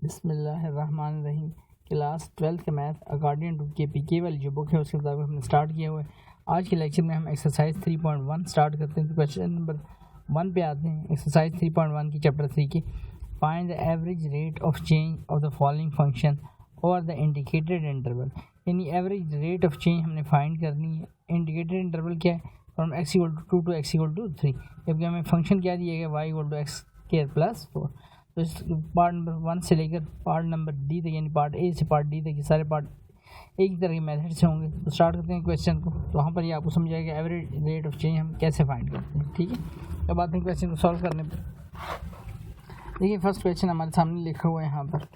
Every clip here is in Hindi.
बिस्मिल्लाहिर्रहमानिर्रहीम। क्लास 12th के मैथ अकॉर्डिंग टू के वाली जो बुक है उसके मुताबिक हमने स्टार्ट किया हुआ है। आज के लेक्चर में हम एक्सरसाइज 3.1 स्टार्ट करते हैं। तो क्वेश्चन नंबर 1 पे आते हैं। एक्सरसाइज 3.1 की चैप्टर 3 की find the average rate of change of the following function और द इंडिकेटेड इंटरवल। यानी एवरेज रेट ऑफ चेंज हमने फाइंड करनी है। इंडिकेटेड इंटरवल क्या है? फ्रॉम x = 2 to x = 3, जबकि हमें फंक्शन क्या दिया गया y = x² + 4। तो इस पार्ट नंबर 1 से लेकर पार्ट नंबर डी तक, यानी पार्ट ए से पार्ट डी तक, ये सारे पार्ट एक ही तरह के मेथड से होंगे। तो स्टार्ट करते हैं क्वेश्चन को। तो वहाँ पर ये आपको समझ आएगा एवरेज रेट ऑफ चेंज हम कैसे फाइंड करते हैं। ठीक है, अब आते हैं क्वेश्चन को सॉल्व करने पर। देखिए फर्स्ट क्वेश्चन हमारे सामने लिखा हुआ है। यहाँ पर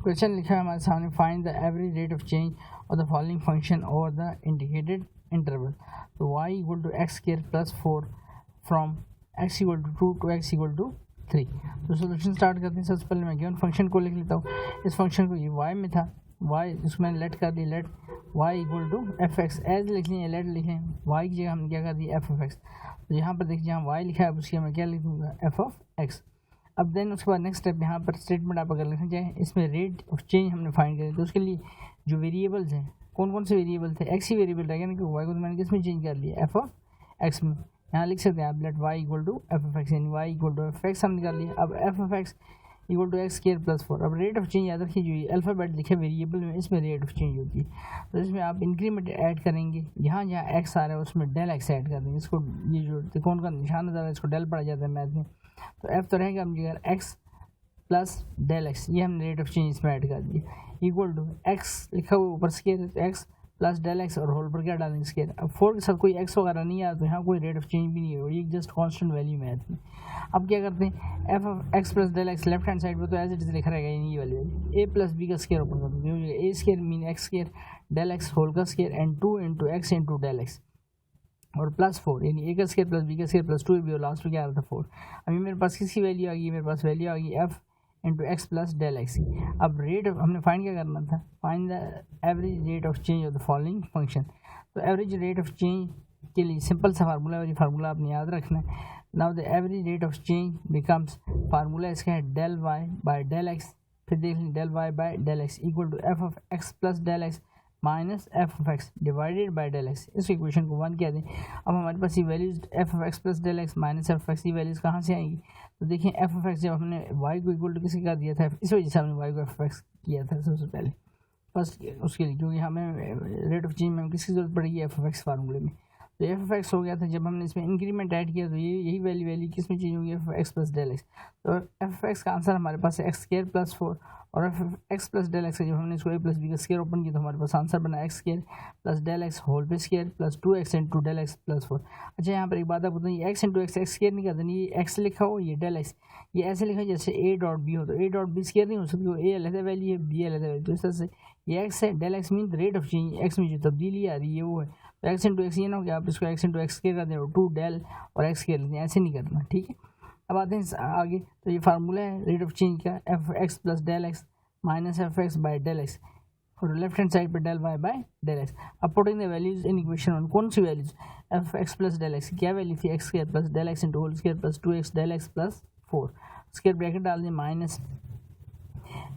क्वेश्चन लिखा है हमारे सामने, find the average rate of change of the following function और द इंडिकेटेड इंटरवल। तो y = x² + 4 from x = 2 to x = 3। तो सोल्यूशन स्टार्ट करते हैं। सबसे पहले मैं गिवन फंक्शन को लिख लेता हूँ। इस फंक्शन को ये y में था, y इसको मैंने लेट कर दिया, लेट y = f(x) एज लिख लें, लेट लिखें, y की जगह हमने क्या कर दिया f(x). तो यहाँ पर देखिए जहाँ y लिखा है उसकी मैं क्या लिख दूँगा f(x). अब देन उसके बाद नेक्स्ट स्टेप यहाँ पर स्टेटमेंट आप अगर लिखना चाहें, इसमें रेट ऑफ चेंज हमने फाइंड करें। तो उसके लिए जो वेरिएबल्स हैं, कौन कौन से वेरिएबल थे? x ही वेरिएबल रहेगा ना, क्योंकि y को तो मैंने किस में चेंज कर लिया? f(x) में। यहाँ लिख सकते हैं आप लेट y = f(x), यानी y = f(x) हमने कर लिया। अब f(x) = x² + 4। अब रेट ऑफ चेंज याद रखिए, जो ये अल्फ़ाबेट लिखे वेरिएबल में, इसमें रेट ऑफ चेंज होती है। तो इसमें आप इंक्रीमेंट ऐड करेंगे, यहाँ जहाँ x आ रहा है उसमें डेल x ऐड कर देंगे। इसको ये जो त्रिकोण का निशान नजर आ रहा है इसको डेल पढ़ा जाता है मैथ में। तो f तो रहेगा हम जगह x + डेल x, ये हमने रेट ऑफ चेंज इसमें ऐड कर दिया। इक्वल टू x लिखा हुआ ऊपर स्केयर, तो x + डेल x और होल पर क्या डालेंगे? स्केयर। अब 4 के साथ कोई x वगैरह नहीं आया तो यहाँ कोई रेट ऑफ चेंज भी नहीं है, ये जस्ट कांस्टेंट वैल्यू में है। अब क्या करते हैं, f(x) + del x left hand side पर तो एज इट इज लिखा रहेगा, ये वाली a + b का स्केयर ओपन कर देंगे। a² mean x² del x whole का square and 2 × x × del x और +4, यानी a का स्केयर + b का स्केयर +2 भी, और लास्ट में क्या आ रहा था 4। अभी मेरे पास किसकी वैल्यू आ गई? मेरे पास वैल्यू आ गई f × x + डेल x। अब रेट हमने फाइंड क्या करना था? Find the average rate of change of the following function. तो एवरेज रेट ऑफ चेंज के लिए सिंपल सा फार्मूला है, फार्मूला आपने याद रखना है। Now the average rate of change becomes, formula इसका है del y / डेल x, फिर देख लें del y / del x equal to f(x) + del x minus f(x) divided by del x। इस इक्वेशन को 1 कह दें। अब हमारे पास ये values f(x) + del x minus f(x) की वैल्यूज कहाँ से आएंगी? तो देखिए f(x) जब हमने y को इक्वल टू किसी का दिया था, इस वजह से हमने y को f(x) किया था सबसे पहले फर्स्ट उसके लिए, क्योंकि हमें रेट ऑफ चेंज में किसकी जरूरत पड़ेगी? f(x) फार्मूले में। तो f(x) हो गया था। जब हमने इसमें इंक्रीमेंट ऐड किया तो ये यही वैल्यू किस में चेंज होगी? f(x) + del x। तो f(x) का आंसर हमारे पास है x² + 4, और f(x) + डेल x जब हमने इसको a + b का स्केयर ओपन किया तो हमारे पास आंसर बना x² + डेल x होल पे स्केयर + 2x × डेल x + 4। अच्छा यहाँ पर एक बात आप बताइए, ये x × x स्केयर नहीं करते, ये x लिखा हो, ये डेल x, ये ऐसे लिखा जैसे a.b हो, तो a.b स्केयर नहीं हो सकती, a अलग वैल्यू है, b अलग वैल्यू। तो इस तरह से ये x है, del x mean rate of change, x में जो तब्दीली आ रही है वो है। तो x × x ये ना हो कि आप इसको x × x स्केयर कर दें और 2 डेल और x स्केयर लेते हैं, ऐसे नहीं करना। ठीक है, अब आते हैं आगे। तो ये फार्मूला है रेट ऑफ चेंज का, f(x) + del x minus f(x) by del x, और लेफ्ट हैंड साइड पर del y by del x। अब putting the values in equation 1, कौन सी वैल्यूज? f(x) + डेल x क्या वैल्यू थी? x² + del x × whole square + 2x del x + 4, square bracket डाल दें, माइनस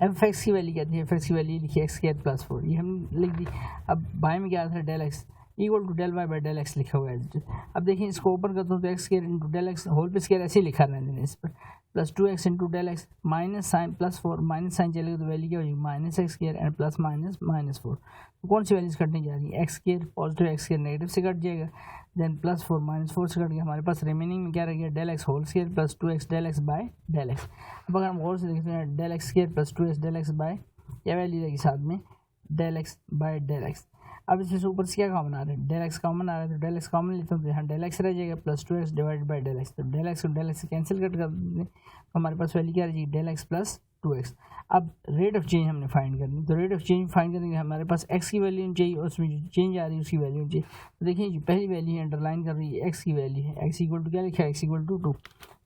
f(x) की वैल्यू क्या थी? f(x) की वैल्यू लिखी x² + 4, ये हम लिख दी। अब बाय में क्या था? Del x equal to del y by del x लिखा हुआ है। अब देखिए इसको ओपन करता हूँ तो x² × डेल x होल पे स्केयर ऐसे ही लिखा रहने दें इस पर, + 2x × del x minus sign +4, minus sign चलेगा तो वैल्यू क्या होगी? -x² and plus minus -4। तो कौन सी वैल्यूज कटने जा रही है? x² पॉजिटिव, x² नेगेटिव से कट जाएगा, देन +4 -4 से कट गया, हमारे पास रिमेनिंग में क्या रह गया? Del x whole square + 2x del x bye del x। अब अगर हम गौर से देखते हैं, del x² + 2x del x by, क्या वैल्यू रहेगी साथ में? Del x bye del x। अब इसमें से ऊपर से क्या कॉमन आ रहा है? डेल x कॉमन आ रहा है, तो डेल x कॉमन लेते हैं तो यहाँ डेल x रह जाएगा + 2x divided by del x। तो डेल x और डेल x कैंसिल कट कर दें तो हमारे पास वैल्यू क्या रहेगी? Del x + 2x। अब रेट ऑफ चेंज हमने फाइंड करनी, तो रेट ऑफ चेंज फाइंड करने के हमारे पास x की वैल्यू चाहिए और उसमें जो चेंज आ रही है उसकी वैल्यू चाहिए। तो देखिए जो पहली वैल्यू अंडरलाइन कर रही है x की वैल्यू है, x = क्या लिखा है? x = 2।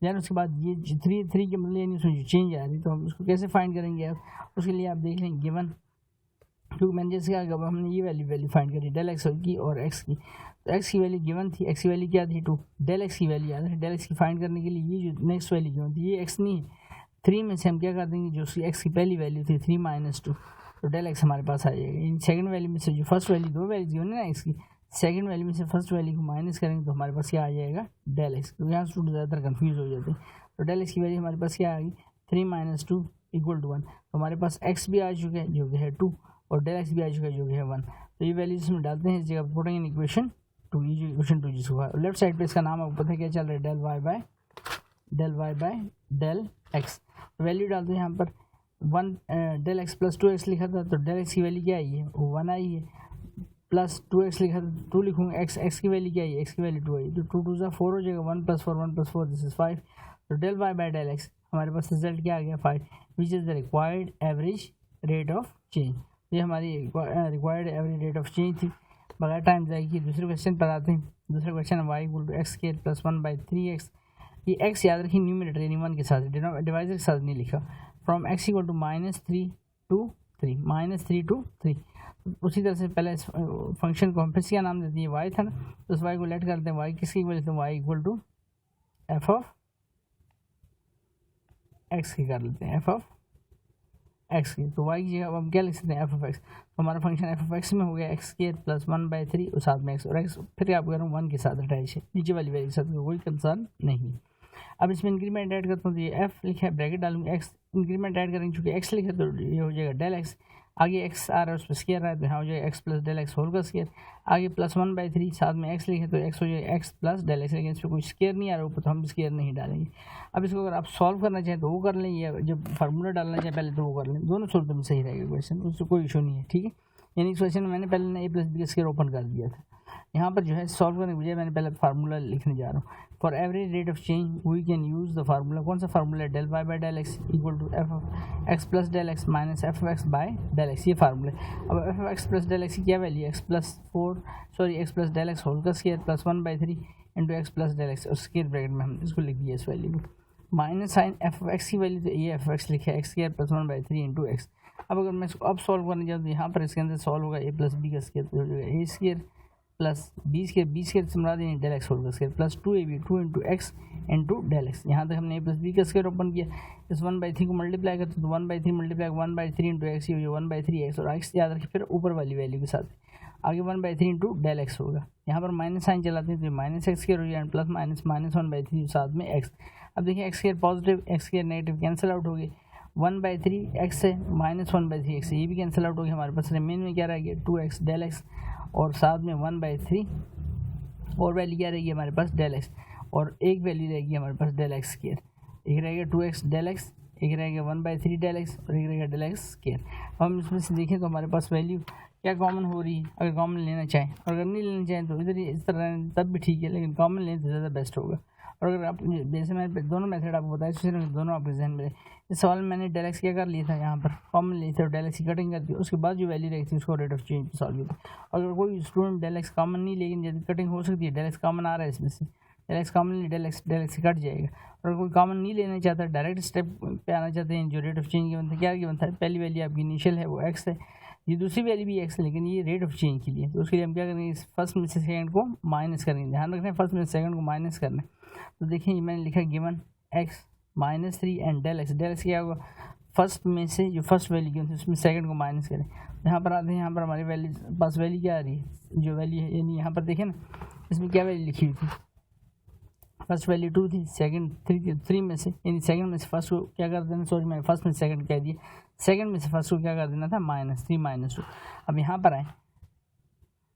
देन उसके बाद ये 3 के मतलब यानी उसमें जो चेंज आ रही है तो हम उसको कैसे फाइंड करेंगे? आप उसके लिए आप देख लें गिवन क्योंकि मैंने जैसे कहा अब हमने ये वैल्यू फाइंड करी डेल एक्स की और एक्स की, तो एक्स की वैल्यू गिवन थी, एक्स की वैल्यू क्या थी 2, डेल एक्स की वैल्यू याद है, डेल एक्स की फाइंड करने के लिए ये जो नेक्स्ट वैल्यू गिवन थी ये एक्स नहीं है, 3 में से हम क्या कर देंगे जो उसकी एक्स की पहली वैल्यू थी 3 - 2, तो डेल एक्स हमारे पास आ जाएगा। इन सेकंड वैल्यू में से जो फर्स्ट वैल्यू, दो वैल्यू गिवन है ना एक्स की, सेकंड वैल्यू में से फर्स्ट वैल्यू को माइनस करेंगे तो हमारे पास क्या आ जाएगा डेल एक्स, तो यहाँ स्टूडेंट ज़्यादातर कन्फ्यूज़ हो जाते हैं। तो डेल एक्स की वैल्यू हमारे पास क्या आ गई 3 - 2 = 1, तो हमारे पास एक्स भी आ चुका है जो कि है 2 और डेल एक्स भी आ चुका है जो कि है 1, तो ये वैल्यूज इसमें डालते हैं इस जगह पुटिंग इन इक्वेशन 2, ये जो इक्वेशन 2 जिसको है लेफ्ट साइड पे इसका नाम आपको पता है क्या चल रहा है del Y by del X, value डालते हैं यहाँ पर 1 डेल एक्स प्लस 2x लिखा था तो डेल एक्स की वैल्यू क्या आई है वो 1 आई है, प्लस 2x लिखा था 2 लिखूँगा, एक्स की वैल्यू क्या आई है एक्स की वैल्यू 2 आई, तो 2 2 ज़ा 4 हो जाएगा, 1 + 4 1 + 4 दिस इज 5, तो del Y by del X हमारे पास रिजल्ट क्या आ गया 5, which is the required average rate of change, ये हमारी required average rate of change थी। बगैर टाइम जाएगी दूसरे क्वेश्चन पर आते हैं। दूसरा क्वेश्चन है y = x² + 1/3x, ये x याद रखिए न्यूमरेटर यानी 1 के साथ, डिवाइजर के साथ नहीं लिखा, फ्रॉम x = -3 to 3 -3 to 3, उसी तरह से पहले इस फंक्शन को हम फिर क्या नाम देते हैं y था ना, तो उस y को लेट करते हैं, y किसकी वजह से y = f of x की कर लेते हैं, f of x की, तो y की जगह अब हम क्या लिख सकते हैं f of x, तो हमारा फंक्शन f of x में हो गया x² + 1/3 और साथ में x, और x फिर आप करूँ 1 के साथ अटैच है, नीचे वाली वैल्यू के साथ कोई कंसर्न नहीं। अब इसमें इंक्रीमेंट ऐड करता हूँ तो ये f लिखा है, ब्रैकेट डालूंगा, x इंक्रीमेंट ऐड करेंगे चूँकि x लिखा तो ये हो जाएगा डेल x, आगे x आ रहा है उस पर स्केयर रहा है तो यहाँ हो जाएगा x + डेल x होल का स्केयर, आगे +1/3 साथ में x लिखे तो x हो जाएगा x + डेल x, लेकिन इस पर कोई स्केयर नहीं आ रहा ऊपर तो हम स्केयर नहीं डालेंगे। अब इसको अगर आप सॉल्व करना चाहें तो वो कर लें, या जब फार्मूला डालना चाहें पहले तो वो कर लें, दोनों सूरतों में सही रहेगा क्वेश्चन, उससे कोई इशू नहीं है, ठीक है। यानी इस क्वेश्चन में मैंने पहले a + b का स्केयर ओपन कर दिया था, यहाँ पर जो है सॉल्व करने के बजाय मैंने पहले फार्मूला लिखने जा रहा हूँ। For average rate of change we can use the formula, कौन सा फार्मूला है, del Y by del X = f of x + del x - f of x bye del x, ये फार्मूला है। अब f of x + del x की क्या वैल्यू है, x + डेल x होल का स्केयर +1/3 × x + डेल x, और स्केयर ब्रैकेट में हम इसको लिख दिया इस वैल्यू को, minus sign f of x की वैल्यू तो ये f of x लिखा है x² + 1/3 × x। अब अगर मैं इसको अब सॉल्व करने जाऊँ तो यहाँ पर इसके अंदर सॉल्व होगा a + b का स्केयर हो जाएगा a² + b² से मरा देंगे डेल x होल का square plus 2ab 2 × x × del x। यहाँ तक हमने a + b का स्केयर ओपन किया, इस 1/3 को मल्टीप्लाई करते तो 1/3 मल्टीप्लाई 1/3 × x, ये हो 1/3x, और x याद रखिए फिर ऊपर वाली वैल्यू के साथ आगे 1/3 × डेल x होगा, यहाँ पर माइनस साइन चलाते हैं तो -x² हो जाए प्लस माइनस -1/3 साथ में x। अब देखिए x² positive x² negative cancel out हो गए, 1/3x से -1/3x से ये भी कैंसिल आउट हो गया, हमारे पास रिमेन में क्या रह गया 2x डेल x और साथ में 1/3 और वैल्यू क्या रहेगी हमारे पास डेल x, और एक वैल्यू रहेगी हमारे पास डेल x स्क्वायर, एक रहेगा 2x डेल x, एक रहेगा 1/3 डेल x और एक रहेगा डेल x स्क्वायर। हम इसमें से देखें तो हमारे पास वैल्यू क्या कॉमन हो रही है, अगर कॉमन लेना चाहें, और अगर नहीं लेना चाहें तो इधर इस तरह तब भी ठीक है, लेकिन कॉमन लें तो ज़्यादा बेस्ट होगा। और अगर आप जैसे मैंने दोनों मेथड आपको बताया सिर्फ दोनों आपके जहन में, इस सवाल में मैंने डेल एक्स क्या कर लिया था, यहाँ पर कॉमन ली थी और डेल एक्स की कटिंग कर दी, उसके बाद जो वैल्यू रही थी उसको रेट ऑफ चेंज सॉल्व किया था। अगर कोई स्टूडेंट डेल एक्स कॉमन नहीं, लेकिन यदि कटिंग हो सकती है, डेल एक्स कॉमन आ रहा है इसमें से, डेल एक्स कॉमन नहीं, डेल एक्स से कट जाएगा। और कोई कॉमन नहीं लेना चाहता, डायरेक्ट स्टेप पे आना चाहते हैं, जो रेट ऑफ चेंज गिवन था, क्या गिवन था, पहली वैल्यू आपकी इनिशियल है वो एक्स है, ये दूसरी वैल्यू भी एक्स है, लेकिन ये रेट ऑफ चेंज के लिए, तो उसके लिए हम क्या करेंगे, इस फर्स्ट में से सेकंड को माइनस करेंगे, ध्यान रखना है फर्स्ट में से सेकंड को माइनस करना है। तो देखिए मैंने लिखा given x -3 and del X क्या होगा, फर्स्ट में से जो फर्स्ट वैल्यू गिवन थी उसमें सेकंड को माइनस करें। यहाँ पर आते हैं, यहाँ पर हमारी वैल्यू पास वैल्यू क्या आ रही है, जो वैल्यू है, यानी यहाँ पर देखें ना इसमें क्या वैल्यू लिखी हुई थी, फर्स्ट वैल्यू 2 थी, सेकंड 3 थी, 3 में से यानी सेकंड में से फर्स्ट को क्या कर देना, सॉरी मैंने फर्स्ट में से सेकंड कह दिया, सेकंड में से फर्स्ट को क्या कर देना था -3 -2। अब यहाँ पर आए,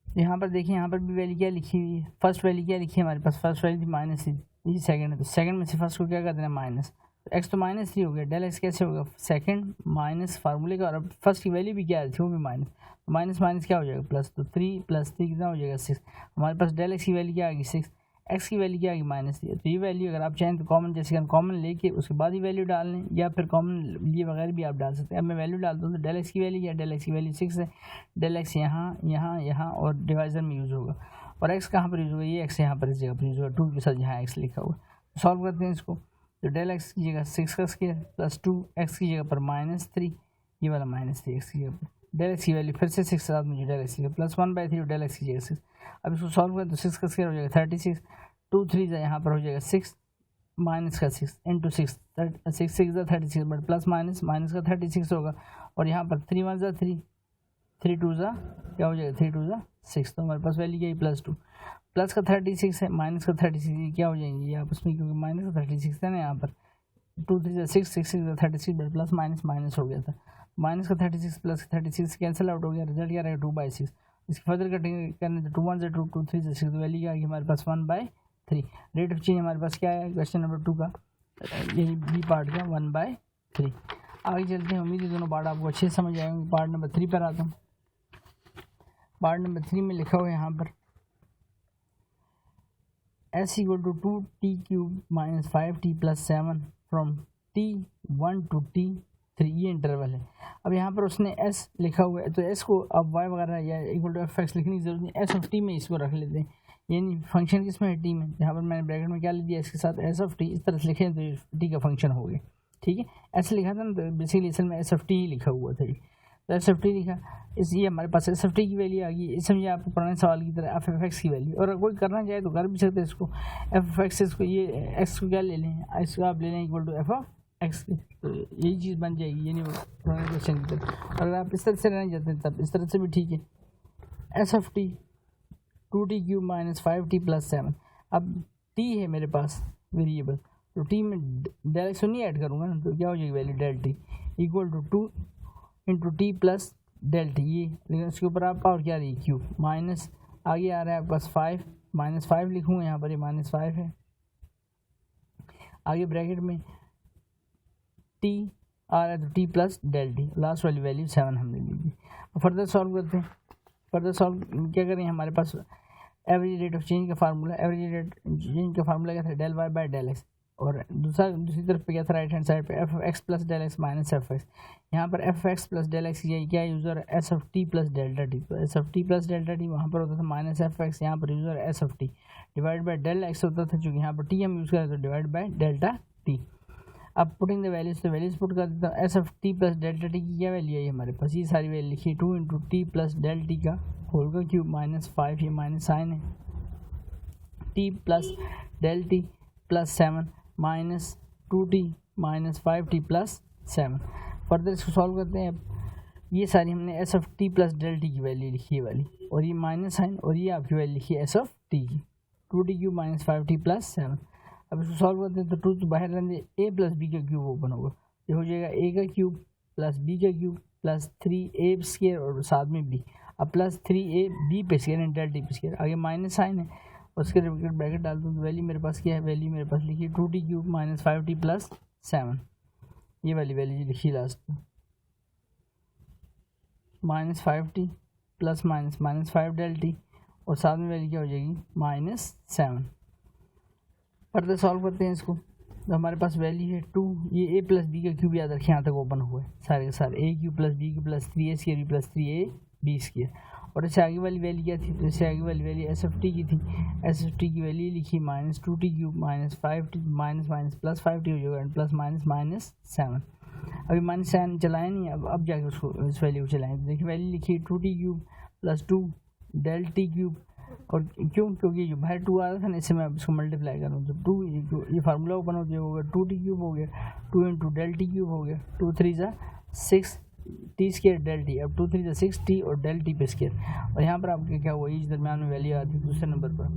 यहाँ पर देखिए यहाँ पर भी वैल्यू क्या लिखी हुई है, फर्स्ट वैल्यू क्या लिखी है हमारे पास, फर्स्ट वैल्यू थी -3, ये सेकंड है, तो सेकंड में से फर्स्ट को क्या कर देना माइनस, तो एक्स तो -3 हो गया, डेल एक्स कैसे होगा, सेकंड माइनस फार्मूले का, और फर्स्ट की वैल्यू भी क्या थी वो भी माइनस, माइनस माइनस क्या हो जाएगा प्लस, तो 3 + 3 कितना हो जाएगा 6। हमारे पास डेल एक्स की वैल्यू क्या आ गई 6, एक्स की वैल्यू क्या आ गई -3। तो ये वैल्यू अगर आप चाहें तो कॉमन, जैसे कि कॉमन लेके उसके बाद ही वैल्यू डाल लें, या फिर कॉमन लिए बगैर भी आप डाल सकते हैं। अब मैं वैल्यू डालता हूँ तो डेल एक्स की वैल्यू क्या, डेल एक्स की वैल्यू 6 है, डेल एक्स यहाँ यहाँ यहाँ और डिवाइजर में यूज़ होगा, और एक्स कहाँ पर यूज़ होगा, ये एक्स यहाँ पर इस जगह पर यूज़ होगा, 2 के साथ यहाँ एक्स लिखा हुआ। सॉल्व करते हैं इसको, तो डेल एक्स की जगह 6 का स्क्वायर प्लस 2 एक्स की जगह पर -3, ये वाला -3 एक्स की जगह पर डेल एक्स की वैल्यू फिर से 6 के साथ मुझे डेल एक्स की प्लस 1/3 और डेल एक्स की जगह 6। अब इसको सॉल्व करें तो 6 का स्क्वायर हो जाएगा 36, 2 3 यहाँ पर हो जाएगा 6 माइनस का 6 into 6 6 6 36 but plus minus minus का 36 होगा और यहाँ पर 3 1 3 3 2 क्या हो जाएगा 3 2 6। तो हमारे पास वैल्यू क्या है +2 प्लस का 36 है माइनस का 36 क्या हो जाएंगे ये आपस में क्योंकि माइनस का 36 है ना यहाँ पर 2 3 6 6 6 36 बट प्लस माइनस माइनस हो गया था माइनस का 36 प्लस का 36 कैंसिल आउट हो गया रिजल्ट क्या रहेगा 2/6। इसकी फर्दर कटिंग करने तो 2 1 2 2 3 6 तो वैल्यू क्या आ गई हमारे पास 1/3। रेट ऑफ चेंज हमारे पास क्या है क्वेश्चन नंबर 2 का यही बी पार्ट का 1/3। आगे चलते हैं उम्मीद है दोनों पार्ट आपको अच्छे समझ आएंगे। पार्ट नंबर 3 पर आता हूँ। पार्ट नंबर 3 में लिखा हुआ है यहाँ पर s = 2t³ - 5t + 7 from t1 to t3 ये इंटरवल है। अब यहाँ पर उसने s लिखा हुआ है तो s को अब y वगैरह या = f(x) लिखने की जरूरत नहीं, s of t में इसको रख लेते हैं। यानी फंक्शन किस में है t में, यहाँ पर मैंने ब्रैकेट में क्या लिख दिया इसके साथ s of t, इस तरह से लिखे तो t का फंक्शन हो गया। ठीक है, s लिखा था ना तो बेसिकली असल में s of t ही लिखा हुआ था। तो एस एफ टी लिखा इसलिए हमारे पास एस एफ टी की वैल्यू आ गई। इस समझिए आपको पुराने सवाल की तरह एफ एक्स की वैल्यू, और कोई करना चाहे तो कर भी सकते हैं इसको एफ एक्स इसको ये एक्स को क्या ले लें इसको आप ले लें = एफ ऑफ एक्स, तो यही चीज़ बन जाएगी यानी पुराने क्वेश्चन की तरह। अगर आप इस तरह से रहना चाहते हैं तब इस तरह से भी ठीक है। S F T 2t³ - 5t + 7। अब t है मेरे पास वेरिएबल तो t में डेल एक्स नहीं ऐड करूँगा ना तो क्या हो जाएगी वैल्यू del T = 2 × t + del T ये, लेकिन उसके ऊपर आप और क्या रही क्यूब माइनस आगे आ रहा है आपके पास 5 -5 लिखूँगा यहाँ पर ये -5 है। आगे ब्रैकेट में t आ रहा है तो t + डेल टी लास्ट वाली वैल्यू 7 हमने ली थी। फर्दर सॉल्व करते हैं। फर्दर सॉल्व क्या करें हमारे पास एवरेज रेट ऑफ चेंज का फार्मूला, एवरेज रेट चेंज का फार्मूला क्या था del y / del x, और दूसरी तरफ पे क्या था राइट हैंड साइड पे f x + del x - f x. यहाँ पर एफ एक्स + del x क्या यूज़र s of T + delta t, तो s of T + delta t वहाँ पर होता था -f(x), यहाँ पर यूज़र s of t divide by del x होता था चूँकि यहाँ पर टी हम यूज़ करें तो डिवाइड बाई डेल्टा टी। अब पुटिंग द वैल्यूज तो वैल्यूज पुट कर देता हूँ। S of T + delta T की क्या वैल्यू है हमारे पास ये सारी वैल्यू लिखी 2 × t + del t का होल का क्यूब -5 ये माइनस साइन है t + del t + 7 -2t - 5t + 7। Further इसको सॉल्व करते हैं। अब ये सारी हमने S of T + del T की वैल्यू लिखी है वाली, और ये माइनस साइन और ये आपकी वैल्यू लिखी है एस ऑफ टी की 2t³ - 5t + 7। अब इसको सॉल्व करते हैं तो 2 बाहर रहने a + b का क्यूब ओपन होगा, ये हो जाएगा a का क्यूब + b का क्यूब + 3a² और साथ में b, अब +3ab पे स्क्वायर डेल टी पे स्क्वायर, आगे माइनस साइन है उसके ब्रैकेट डाल दूँ तो वैल्यू मेरे पास क्या है, वैल्यू मेरे पास लिखी 2t³ - 5t + 7 ये वाली वैल्यू लिखी लास्ट में -5t + -5 डेल टी और साथ में वैल्यू क्या हो जाएगी -7। फर्दर सॉल्व करते हैं इसको तो हमारे पास वैल्यू है 2, ये a + b का क्यूब याद रखें यहाँ तक ओपन हुआ है सारे के सारे a³ + b³ + 3a² + 3ab², और इससे आगे वाली वैल्यू क्या थी, तो इससे आगे वाली वैल्यू एस एफ टी की थी। एस एफ टी की वैल्यू लिखी -2t³ - 5t + 5t हो जाएगा +- 7। अभी -7 चलाएं नहीं, अब जाके उसको इस वैल्यू को चलाएं तो देखिए वैल्यू लिखी 2t³ + 2 डेल t³, और क्योंकि जो बाहर 2 आ रहा था ना इससे मैं इसको मल्टीप्लाई करूँ तो 2 ये फार्मूला ओपन हो जाएगा 2t³ हो गया 2 × डेल t³ हो गया 2 3 6 t² डेल टी, अब 2 3 6 t और डेल टी पे स्क्वायर, और यहाँ पर आपके क्या हुआ इस दरम्यान में वैल्यू आती है दूसरे नंबर पर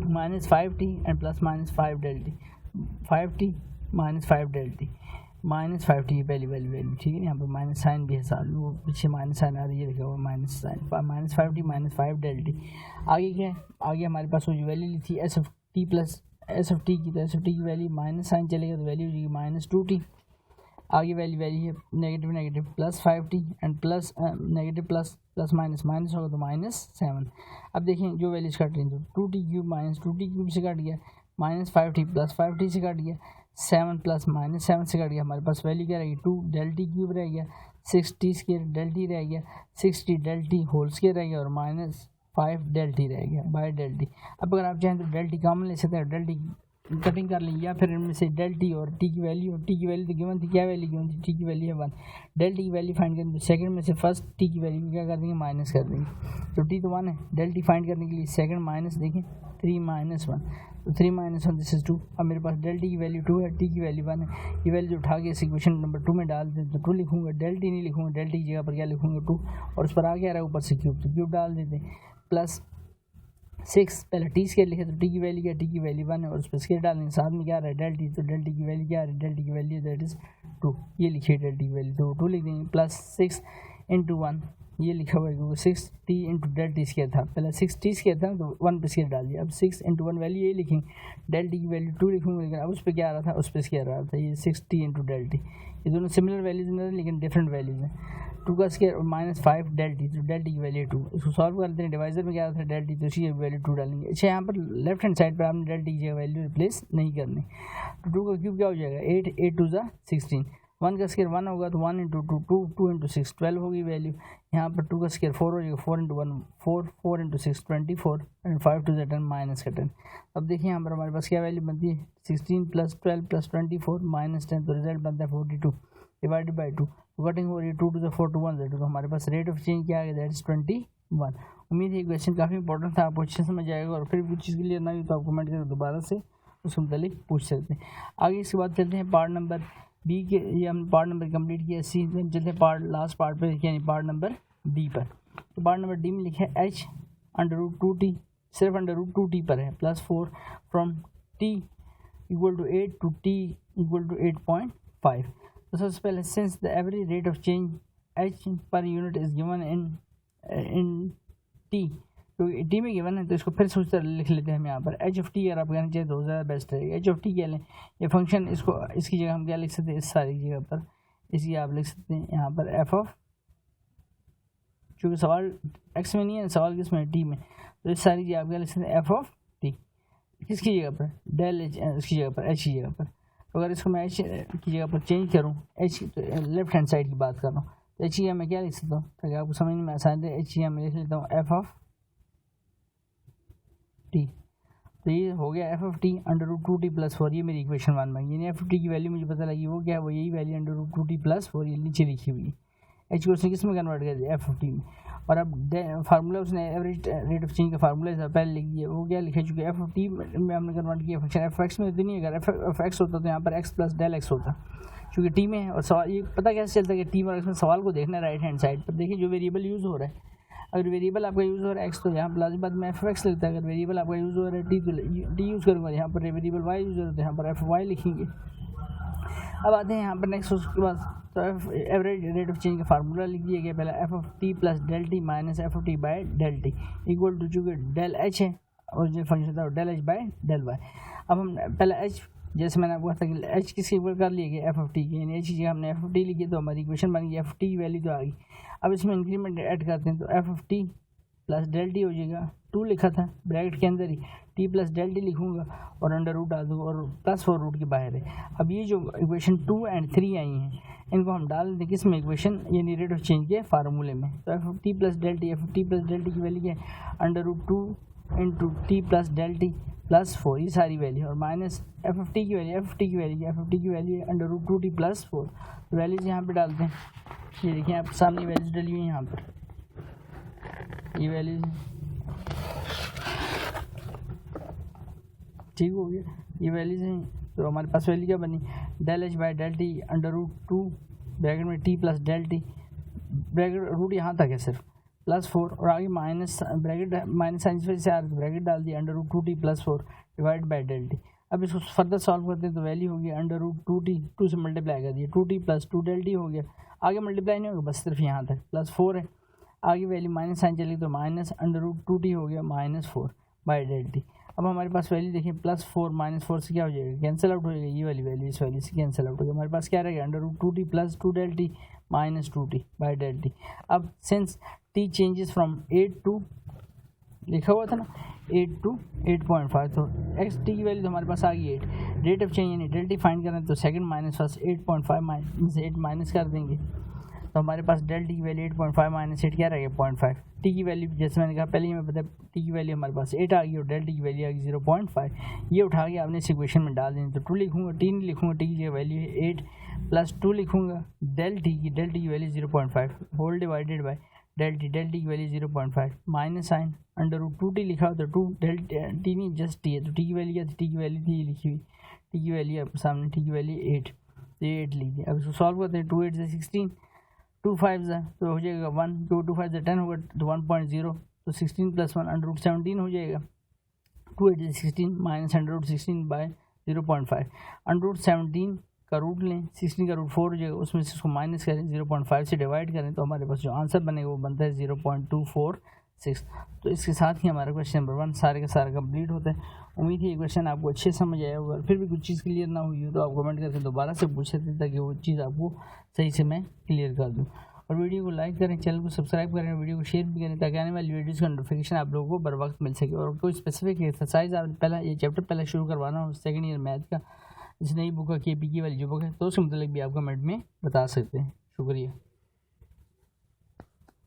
-5t and +- 5 del T 5t - 5 del T -5t पहली वाली वैल्यू ठीक है। यहाँ पर माइनस साइन भी है साथ वो पीछे माइनस साइन आ रही है लिखा हुआ minus sign -5t - 5 del T. आगे क्या है, आगे हमारे पास वो जो वैल्यू ली थी एस ऑफ टी की, तो एस ऑफ टी की वैल्यू माइनस साइन चलेगा तो वैल्यू हो जाएगी -2t। आगे वैल्यू है negative +5t and plus negative plus minus होगा तो -7। अब देखें जो वैल्यूज कट रही हैं तो 2t³ - 2t³ से कट गया, -5t + 5t से कट गया, 7 + -7 से कट गया, हमारे पास वैल्यू क्या रहेगी 2 डेल t³ रह गया, 6t² डेल टी रह गया, 6t del T whole square रह गया, और -5 डेल टी रह गया बाय डेल टी। अब अगर आप चाहें तो डेल टी कॉमन ले सकते हैं, डेल टी कटिंग कर लेंगे, या फिर इनमें से डेल टी और टी की वैल्यू तो गिवन थी, क्या वैल्यू गिवन थी, टी की वैल्यू है 1, डेल टी की वैल्यू फाइंड करेंगे तो सेकंड में से फर्स्ट टी की वैल्यू क्या कर देंगे, माइनस कर देंगे। तो टी तो 1 है, डेल टी फाइंड करने के लिए सेकंड माइनस देखें 3 - 1, तो 3 - 1 दिस इज 2। अब मेरे पास डेल टी की वैल्यू 2 है, टी की वैल्यू 1 है, ये वैल्यू उठा के इस इक्वेशन नंबर 2 में डाल दें तो 2 लिखूंगा, डेल टी नहीं लिखूंगा, डेल टी की जगह पर क्या लिखूंगा 2, और उस पर आ गया रहा ऊपर से क्यूब, तो क्यूब डाल देते प्लस 6, पहले टी स्केयर लिखे तो टी की वैल्यू क्या, टी की वैल्यू 1 है, और उस पर स्केयर डालेंगे, साथ में क्या रहा है डेल टी, तो डेल टी की वैल्यू क्या है, डेल टी की वैल्यू दैट इज 2, ये लिखिए डेल टी की वैल्यू, तो 2 लिख देंगे प्लस 6 × 1, ये लिखा हुआ है क्योंकि 6 T into del T square था, पहले 6 टी स्केयर था तो 1 पे स्केयर डाल दिया, अब 6 × 1 वैल्यू ये लिखेंगे, डेल टी की वैल्यू 2 लिखूंगे, लेकिन अब उस पर क्या आ रहा था, उस पर स्केयर आ रहा था, ये 6 टी इंटू डेल टी, ये दोनों सिमिलर वैल्यूज हैं लेकिन डिफरेंट वैल्यूज हैं। 2 का स्केयर और -5 डेल टी, तो डेल टी की वैल्यू 2, इसको सॉल्व करते हैं, डिवाइजर में क्या था डेल टी, तो उसकी वैल्यू 2 डालेंगे। अच्छा यहाँ पर लेफ्ट हैंड साइड पर आपने डेल टी की वैल्यू रिप्लेस नहीं करनी, तो 2 का क्यूब क्या हो जाएगा 8, 8 2 = 16, 1 का स्केयर 1 होगा तो 1 × 2 2, 2 × 6 12 होगी वैल्यू, यहाँ पर 2 का स्केयर 4 हो जाएगा, 4 × 1 4, 4 × 6 24, एंड 5 2 = 10 माइनस का 10। अब देखिए यहाँ पर हमारे पास क्या वैल्यू बनती है 16 + 12 + 24 -10, तो रिजल्ट बनता है 42 डिवाइडेड बाई 2, कटिंग हो रही है 2 to the 4 to 1 तो हमारे पास रेट ऑफ चेंज क्या आ गया, दैट इज 21। उम्मीद है क्वेश्चन काफ़ी इंपॉर्टेंट था, आपको अच्छे समझ आएगा, और फिर भी चीज़ क्लियर ना हुई तो आप कमेंट करके दोबारा से उसके मुतालिक पूछ सकते हैं। आगे इसके बाद चलते हैं पार्ट नंबर बी के, ये हम पार्ट नंबर कंप्लीट किया, सी में चलते हैं पार्ट लास्ट पार्ट पर, यानी पार्ट नंबर डी पर। तो पार्ट नंबर डी में लिखा है h √2t, सिर्फ √2t पर है, +4 फ्रॉम t = 8 to t = 8.5। तो सबसे पहले since the average rate of change h per unit is given in t, तो टी में गिवन है तो इसको फिर से उस तरह लिख लेते हैं हम यहाँ पर h ऑफ t, अगर आप कहना चाहिए तो ज़्यादा बेस्ट रहेगा। h ऑफ t क्या लें, ये फंक्शन, इसको इसकी जगह हम क्या लिख सकते हैं, इस सारी जगह पर इसकी आप लिख सकते हैं यहाँ पर f ऑफ, चूँकि सवाल x में नहीं है, सवाल किस में है, t में, तो इस सारी जगह आप क्या लिख सकते हैं f ऑफ t, किसकी जगह पर, डेल h, इसकी जगह पर, h की जगह पर। तो अगर इसको मैं h की जगह पर चेंज करूँ, h लेफ्ट हैंड साइड की बात कर रहा हूँ, तो h की जगह मैं क्या लिख सकता हूँ ताकि आपको समझ में आसान है, h की जगह मैं लिख लेता हूँ f ऑफ t, तो ये हो गया f ऑफ t √2t + 4, ये मेरी इक्वेशन 1 में, यानी f ऑफ t की वैल्यू मुझे पता लगी, वो क्या है, वो यही वैल्यू √2t + 4 ये नीचे लिखी हुई है, h को उसने किस में कन्वर्ट कर दिया, f ऑफ t में। और अब फार्मूला उसने एवरेज रेट ऑफ चेंज का फार्मूला पहले लिख दिया, वो क्या लिखा, चूँकि f ऑफ t में हमने कन्वर्ट किया फंक्शन f x में, तो नहीं, अगर f ऑफ x होता तो यहाँ पर x + डेल x होता, क्योंकि t में है। और सवाल ये पता कैसे चलता है कि t और x में, सवाल को देखना है राइट हैंड साइड पर, देखिए जो वेरिएबल यूज़ हो रहा है, अगर वेरिएबल आपका यूज़ हो रहा है x तो यहाँ लाजिम बात में f x लगता है, अगर वेरिएबल आपका यूज़ हो रहा है t तो t यूज़ करूँगा, यहाँ पर वेरिएबल y यूज़ हो रहा है तो यहाँ पर f y लिखेंगे। अब आते हैं यहाँ पर नेक्स्ट, उसके बाद तो एवरेज रेट ऑफ चेंज का फार्मूला लिख दिया गया, पहला f of t + del T minus f of t by del T equal to, चूँकि डेल h है और जो फंक्शन था del h by del y। अब हम पहला h, जैसे मैंने आपको कहा था कि h किसके इक्वल कर लिया गया, f ऑफ t की, यानी h की जगह हमने f ऑफ t लिखी तो हमारी इक्वेशन बन गई, f ऑफ t की वैल्यू तो आ गई। अब इसमें इंक्रीमेंट ऐड करते हैं तो f of t + del T हो जाएगा, 2 लिखा था ब्रैकेट के अंदर ही, t + डेल टी लिखूंगा और अंडर रूट डाल दूँगा, और +4 रूट के बाहर है। अब ये जो इक्वेशन 2 और 3 आई हैं, इनको हम डाल दें किस में, इक्वेशन यानी रेट ऑफ चेंज के फार्मूले में। तो f of t + del T, f of t + del T की वैल्यू क्या है, √2 × t + डेल टी +4, ये सारी वैल्यू, और माइनस f ऑफ t की वैल्यू, f ऑफ t की वैल्यू, f ऑफ t की वैल्यू है √2t + 4, तो वैल्यूज यहाँ पे डालते हैं, ये देखिए आप सामने वैल्यूज डली हुई हैं यहाँ पर, ये वैल्यूज ठीक हो गया, ये वैल्यूज हैं, तो हमारे पास वैल्यू क्या बनी, del h by del T √2 bracket में t + del T, bracket root यहाँ तक है सिर्फ, +4 और आगे माइनस ब्रैकेट, माइनस साइन से आ रहा है ब्रैकेट डाल दिया, √2t + 4 divide by del t. अब इसको फर्दर सॉल्व करते हैं तो वैल्यू होगी √2t, 2 से मल्टीप्लाई कर दिया, 2t + 2 डेल टी हो गया, आगे मल्टीप्लाई नहीं होगा, बस सिर्फ यहाँ तक +4 है, आगे वैल्यू माइनस साइन चली तो माइनस √2t हो गया -4 बाय डेल टी। अब हमारे पास वैल्यू देखिए, +4 -4 से क्या हो जाएगा, कैंसिल आउट हो जाएगा, ये वाली वैल्यू इस वैल्यू से कैंसिल आउट हो गया, हमारे पास क्या रहेगा, √2t + 2 del t -2t by del t. अब since t changes from 8 to, लिखा हुआ था ना 8 to 8.5, तो x t की वैल्यू तो हमारे पास आ गई 8, रेट ऑफ चेंज यानी डेल टी फाइंड करना है तो सेकंड माइनस फर्स्ट 8.5 में से 8 माइनस कर देंगे, तो हमारे पास डेल टी की वैल्यू 8.5 माइनस 8 क्या रहेगा 0.5। टी की वैल्यू जैसे मैंने कहा पहले ही हमें पता है टी की वैल्यू हमारे पास 8 आ गई और डेल टी की वैल्यू आ गई 0.5। ये उठा के आपने इस इक्वेशन में डाल देनी। तो 2 लिखूंगा, टी नहीं लिखूंगा, टी की वैल्यू है 8 प्लस 2 लिखूंगा डेल टी की value 0.5 whole divided by del T की value 0.5 minus sign under root 2 t लिखा हो तो 2 डेल टी नहीं जस्ट टी है, तो टी की वैल्यू क्या थी, टी की वैल्यू थी लिखी हुई, टी की वैल्यू आपके सामने, टी की वैल्यू 8, तो ये 8 लिख दिया। अब इसको सॉल्व करते हैं, 2 8 से 16, 2 5 तो हो जाएगा 1, 2 5 से 10 होगा तो 1.0, तो 16 प्लस 1 अंडर रूट 17 हो जाएगा। 2 8 से 16 minus under root 16 by 0.5, under root 17 का रूट लें, 16 का रूट 4 हो जाएगा, उसमें से उसको माइनस करें, 0.5 से डिवाइड करें तो हमारे पास जो आंसर बनेगा वो बनता है 0.246। तो इसके साथ ही हमारा क्वेश्चन नंबर 1 सारे का सारा कंप्लीट होता है। उम्मीद है ये क्वेश्चन आपको अच्छे समझ आया होगा। फिर भी कुछ चीज़ क्लियर ना हुई हो तो आप कमेंट करके दोबारा से पूछ सकते हैं ताकि वो चीज़ आपको सही से मैं क्लियर कर दूँ। और वीडियो को लाइक करें, चैनल को सब्सक्राइब करें, वीडियो को शेयर भी करें ताकि आने वाली वीडियोज़ का नोटिफिकेशन आप लोगों को बर वक्त मिल सके। और कोई स्पेसिफिक एक्सरसाइज आप पहला ये चैप्टर पहले शुरू करवाना हो सेकंड ईयर मैथ का, इस नई बुक का KPK वाली जो बुक है, तो उसके मतलब भी आप कमेंट में बता सकते हैं। शुक्रिया।